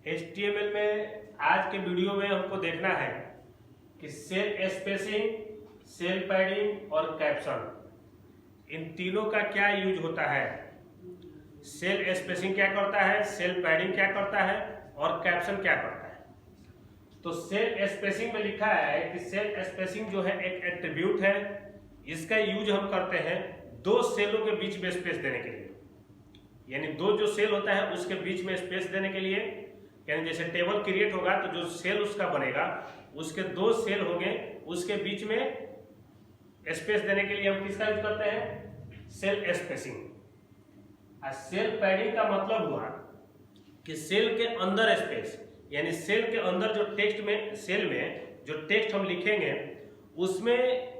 HTML में आज के वीडियो में हमको देखना है कि सेल स्पेसिंग, सेल पैडिंग और कैप्शन, इन तीनों का क्या यूज होता है। सेल स्पेसिंग क्या करता है, सेल पैडिंग क्या करता है और कैप्शन क्या करता है। तो सेल स्पेसिंग में लिखा है कि सेल स्पेसिंग जो है एक एट्रीब्यूट है, इसका यूज हम करते हैं दो सेलों के बीच में स्पेस देने के लिए। यानी दो जो सेल होता है उसके बीच में स्पेस देने के लिए, यानी जैसे टेबल क्रिएट होगा तो जो सेल उसका बनेगा उसके दो सेल होंगे, उसके बीच में स्पेस देने के लिए हम किसका यूज करते हैं, सेल स्पेसिंग। सेल पैडिंग का मतलब हुआ कि सेल के अंदर स्पेस, यानी सेल के अंदर जो टेक्स्ट में, सेल में जो टेक्स्ट हम लिखेंगे उसमें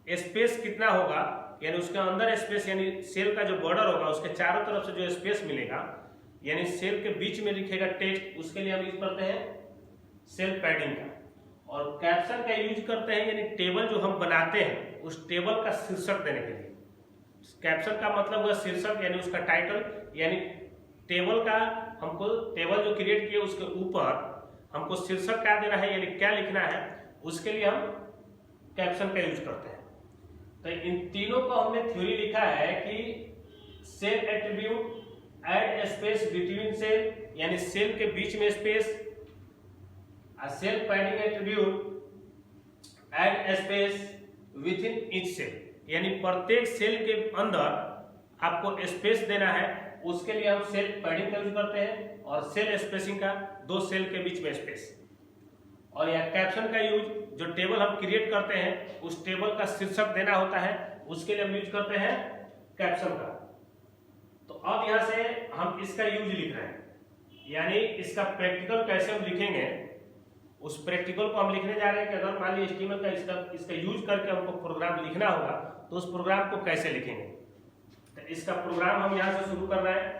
स्पेस कितना होगा, यानी उसके अंदर स्पेस, यानी सेल का जो बॉर्डर होगा उसके चारों तरफ से जो स्पेस मिलेगा, यानी सेल के बीच में लिखेगा टेक्स्ट, उसके लिए हम यूज करते हैं सेल पैडिंग का। और कैप्शन का यूज करते हैं, यानी टेबल जो हम बनाते हैं उस टेबल का शीर्षक देने के लिए। कैप्शन का मतलब हुआ शीर्षक, यानी उसका टाइटल, यानी टेबल का, हमको टेबल जो क्रिएट किए उसके ऊपर हमको शीर्षक क्या देना है, यानी क्या लिखना है, उसके लिए हम कैप्शन का यूज करते हैं। तो इन तीनों को हमने थ्योरी लिखा है कि cell attribute, add space between cell, यानी सेल के बीच में space, cell padding attribute, add space within each cell, यानी प्रत्येक सेल के अंदर आपको स्पेस देना है, उसके लिए हम सेल पैडिंग का यूज करते हैं, और सेल स्पेसिंग का दो सेल के बीच में स्पेस। और यह कैप्शन का यूज, जो टेबल हम क्रिएट करते हैं उस टेबल का शीर्षक देना होता है, उसके लिए हम यूज करते हैं कैप्शन का। तो अब यहां से हम इसका यूज लिख रहे हैं, यानी इसका प्रैक्टिकल कैसे हम लिखेंगे, उस प्रैक्टिकल को हम लिखने जा रहे हैं कि अगर मान लीजिए HTML का इसका यूज करके हमको प्रोग्राम लिखना होगा तो उस प्रोग्राम को कैसे लिखेंगे। तो इसका प्रोग्राम हम यहां से शुरू कर रहे हैं।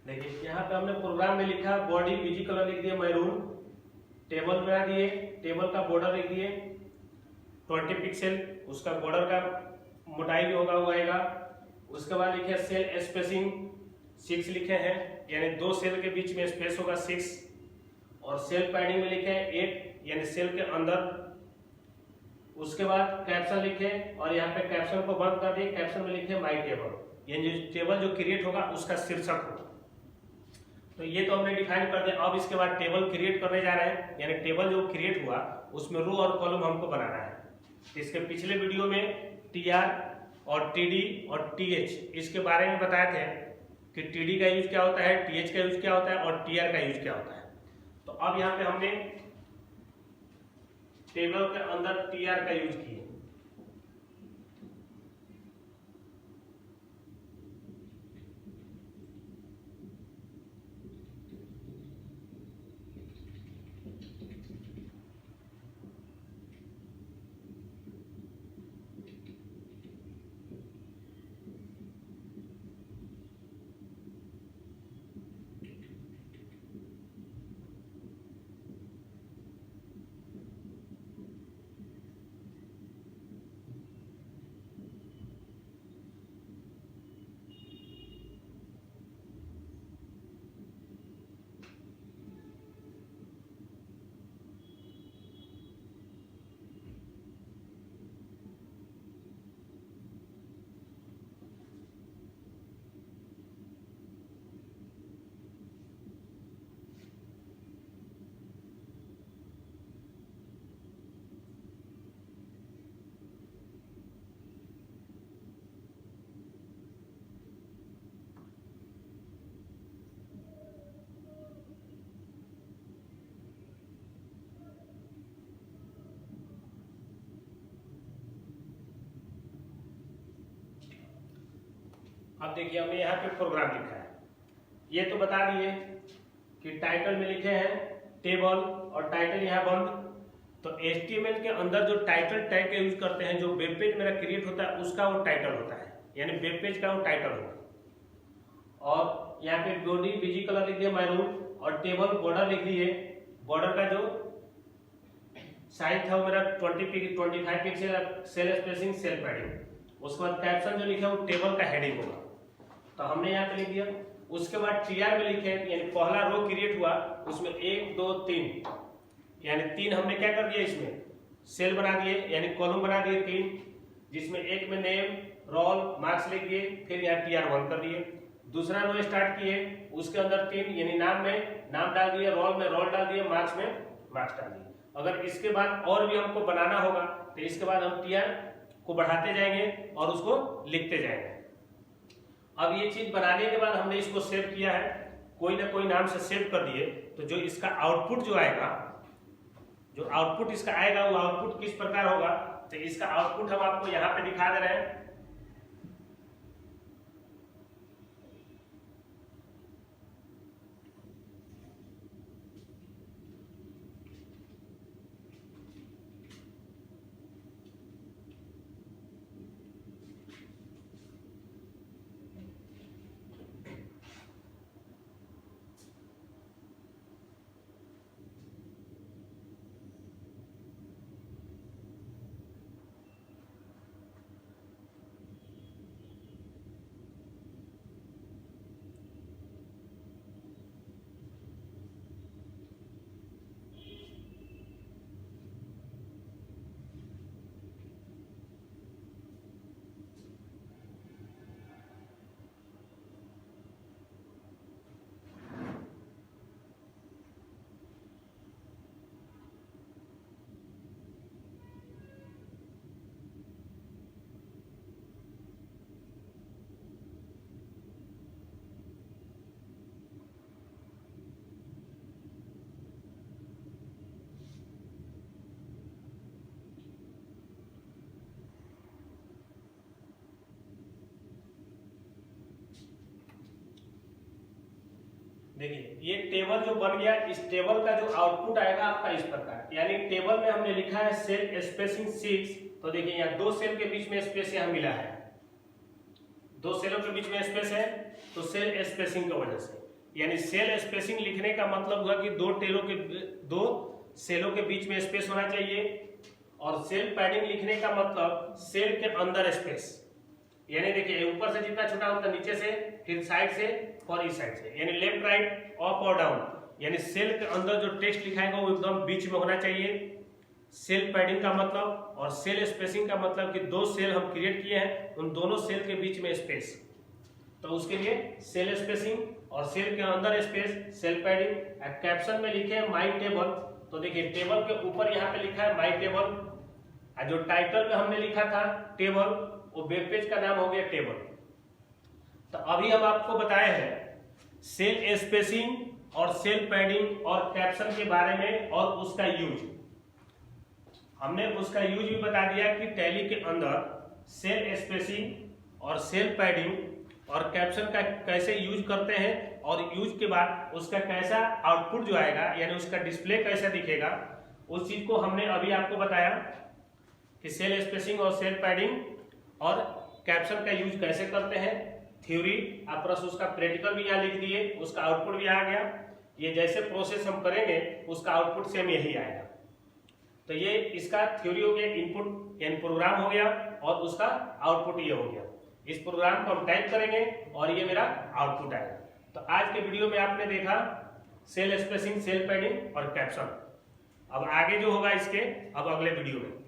देखिए यहाँ पे हमने प्रोग्राम में लिखा बॉडी बीजी कलर लिख दिया मैरून, टेबल बना दिए, टेबल का बॉर्डर लिख दिए 20 पिक्सल, उसका बॉर्डर का मोटाई भी होगा वो आएगा। उसके बाद लिखे सेल स्पेसिंग 6 लिखे हैं, यानी दो सेल के बीच में स्पेस होगा 6। और सेल पैडिंग में लिखे 8, यानी सेल के अंदर। उसके बाद कैप्शन लिखे और यहाँ पे कैप्शन को बंद कर दिए, कैप्शन में लिखे माई टेबल, यानी जो टेबल जो क्रिएट होगा उसका शीर्षक होगा। तो ये तो हमने डिफाइन कर दिया। अब इसके बाद टेबल क्रिएट करने जा रहे हैं, यानी टेबल जो क्रिएट हुआ उसमें रो और कॉलम हमको बनाना है। इसके पिछले वीडियो में TR और TD और TH इसके बारे में बताए थे कि TD का यूज क्या होता है, TH का यूज क्या होता है और TR का यूज क्या होता है। तो अब यहाँ पे हमने टेबल के अंदर TR का यूज किए। अब देखिए हमने यहाँ पे प्रोग्राम लिखा है, ये तो बता दिए कि टाइटल में लिखे हैं टेबल और टाइटल यहाँ बंद। तो HTML के अंदर जो टाइटल टैग का यूज करते हैं, जो वेब पेज मेरा क्रिएट होता है उसका वो टाइटल होता है, यानी वेब पेज का वो टाइटल होगा। और यहाँ पे बॉडी बीजी कलर लिख दिया मैरून, और टेबल बॉर्डर लिख दिए, बॉर्डर का जो साइज था वो मेरा 25 pixel, cell spacing cell padding. उसके बाद कैप्शन जो लिखा है वो टेबल का हेडिंग होगा, तो हमने यहाँ पे लिख दिया। उसके बाद TR में लिखे, यानी पहला रो क्रिएट हुआ उसमें 1 2 3, यानी 3 हमने क्या कर दिया, इसमें सेल बना दिए, यानी कॉलम बना दिए 3, जिसमें एक में नेम रोल मार्क्स लिख दिए, फिर यहाँ TR1 कर दिए। दूसरा रो स्टार्ट किए, उसके अंदर 3, यानी नाम में नाम डाल दिए, रोल में रोल डाल दिए, मार्क्स में मार्क्स डाल दिए। अगर इसके बाद और भी हमको बनाना होगा तो इसके बाद हम TR को बढ़ाते जाएंगे और उसको लिखते जाएंगे। अब ये चीज बनाने के बाद हमने इसको सेव किया है, कोई ना कोई नाम से सेव कर दिए, तो जो इसका आउटपुट जो आएगा, जो आउटपुट इसका आएगा वो आउटपुट किस प्रकार होगा, तो इसका आउटपुट हम आपको यहाँ पे दिखा दे रहे हैं। देखिए ये टेबल जो बन गया, इस टेबल का जो आउटपुट आएगा आपका इस प्रकार, यानी टेबल में हमने लिखा है सेल स्पेसिंग 6, तो देखिए यहाँ 2 सेल के बीच में स्पेस यहाँ मिला है, 2 सेलों के बीच में स्पेस है, तो सेल स्पेसिंग की वजह से, यानी सेल स्पेसिंग लिखने का मतलब हुआ कि 2 सेलों के बीच में स्पेस होना चाहिए। और सेल पैडिंग लिखने का मतलब सेल के अंदर स्पेस, यानी देखिए ऊपर से जितना छोटा होता है नीचे से, फिर साइड से और इस साइड से, यानी लेफ्ट राइट अप और डाउन, यानी सेल के अंदर जो टेक्स्ट लिखाएगा वो एकदम बीच में होना चाहिए। सेल पैडिंग का मतलब और सेल स्पेसिंग का मतलब कि 2 सेल हम क्रिएट किए हैं, उन दोनों सेल के बीच में स्पेस, तो उसके लिए सेल स्पेसिंग और सेल के अंदर स्पेस सेल पैडिंग। कैप्शन में लिखे हैं माई टेबल, तो देखिए टेबल के ऊपर यहाँ पे लिखा है माई टेबल, जो टाइटल में हमने लिखा था टेबल, वो वेब पेज का नाम हो गया टेबल। तो अभी हम आपको बताए हैं सेल स्पेसिंग और सेल पैडिंग और कैप्शन के बारे में और उसका यूज। हमने उसका यूज भी बता दिया कि टैली के अंदर सेल स्पेसिंग और सेल पैडिंग और कैप्शन का कैसे यूज करते हैं, और यूज के बाद उसका कैसा आउटपुट जो आएगा, यानी उसका डिस्प्ले कैसा दिखेगा, उस चीज को हमने अभी आपको बताया कि सेल स्पेसिंग और सेल पैडिंग और कैप्शन का यूज कैसे करते हैं। थ्योरी आप प्लस उसका प्रैक्टिकल भी यहाँ लिख दिए, उसका आउटपुट भी आ गया। ये जैसे प्रोसेस हम करेंगे उसका आउटपुट सेम यही आएगा। तो ये इसका थ्योरी हो गया, इनपुट यानी प्रोग्राम हो गया, और उसका आउटपुट ये हो गया। इस प्रोग्राम को हम टाइप करेंगे और ये मेरा आउटपुट आएगा। तो आज के वीडियो में आपने देखा सेल स्पेसिंग, सेल पैडिंग और कैप्शन। अब आगे जो होगा इसके अब अगले वीडियो में।